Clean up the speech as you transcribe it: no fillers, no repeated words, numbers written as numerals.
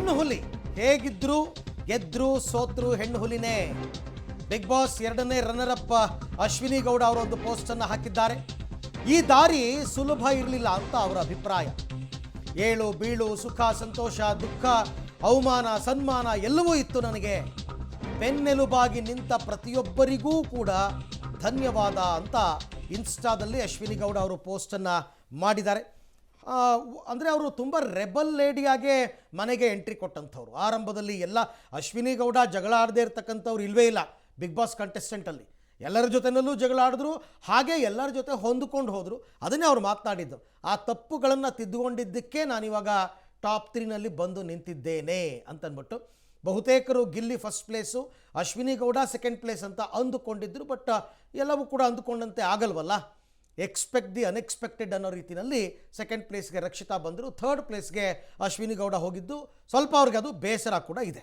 ಹೆಣ್ಣು ಹುಲಿ ಹೇಗಿದ್ರು ಗೆದ್ರು ಸೋತ್ರು ಹೆಣ್ಣು ಹುಲಿನೇ. ಬಿಗ್ ಬಾಸ್ 2ನೇ ರನ್ನರ್ ಅಪ್ ಅಶ್ವಿನಿ ಗೌಡ ಅವರು ಒಂದು ಪೋಸ್ಟ್ ಅನ್ನು ಹಾಕಿದ್ದಾರೆ. ಈ ದಾರಿ ಸುಲಭ ಇರಲಿಲ್ಲ ಅಂತ ಅವರ ಅಭಿಪ್ರಾಯ. ಏಳು ಬೀಳು, ಸುಖ ಸಂತೋಷ, ದುಃಖ, ಅವಮಾನ ಸನ್ಮಾನ ಎಲ್ಲವೂ ಇತ್ತು ನನಗೆ. ಬೆನ್ನೆಲುಬಾಗಿ ನಿಂತ ಪ್ರತಿಯೊಬ್ಬರಿಗೂ ಕೂಡ ಧನ್ಯವಾದ ಅಂತ ಇನ್ಸ್ಟಾದಲ್ಲಿ ಅಶ್ವಿನಿ ಗೌಡ ಅವರು ಪೋಸ್ಟನ್ನು ಮಾಡಿದ್ದಾರೆ. ಅಂದರೆ ಅವರು ತುಂಬ ರೆಬಲ್ ಲೇಡಿಯಾಗೆ ಮನೆಗೆ ಎಂಟ್ರಿ ಕೊಟ್ಟಂಥವ್ರು. ಆರಂಭದಲ್ಲಿ ಎಲ್ಲ ಅಶ್ವಿನಿ ಗೌಡ ಜಗಳ ಆಡದೇ ಇರ್ತಕ್ಕಂಥವ್ರು ಇಲ್ಲವೇ ಇಲ್ಲ ಬಿಗ್ ಬಾಸ್ ಕಂಟೆಸ್ಟೆಂಟಲ್ಲಿ. ಎಲ್ಲರ ಜೊತೆನಲ್ಲೂ ಜಗಳ ಆಡಿದ್ರು, ಹಾಗೆ ಎಲ್ಲರ ಜೊತೆ ಹೊಂದಿಕೊಂಡು ಹೋದರು. ಅದನ್ನೇ ಅವ್ರು ಮಾತನಾಡಿದ್ದು. ಆ ತಪ್ಪುಗಳನ್ನು ತಿದ್ದುಕೊಂಡಿದ್ದಕ್ಕೆ ನಾನಿವಾಗ ಟಾಪ್ 3ನಲ್ಲಿ ಬಂದು ನಿಂತಿದ್ದೇನೆ ಅಂತಂದ್ಬಿಟ್ಟು. ಬಹುತೇಕರು Gilli first place, Ashwini Gowda second place ಅಂತ ಅಂದುಕೊಂಡಿದ್ದರು. ಬಟ್ ಎಲ್ಲವೂ ಕೂಡ ಅಂದುಕೊಂಡಂತೆ ಆಗಲ್ವಲ್ಲ. ಎಕ್ಸ್ಪೆಕ್ಟ್ ದಿ ಅನ್ಎಕ್ಸ್ಪೆಕ್ಟೆಡ್ ಅನ್ನೋ ರೀತಿಯಲ್ಲಿ ಸೆಕೆಂಡ್ ಪ್ಲೇಸ್ಗೆ ರಕ್ಷಿತಾ ಬಂದರು. ಥರ್ಡ್ ಪ್ಲೇಸ್ಗೆ ಅಶ್ವಿನಿ ಗೌಡ ಹೋಗಿದ್ದು ಸ್ವಲ್ಪ ಅವ್ರಿಗೆ ಅದು ಬೇಸರ ಕೂಡ ಇದೆ.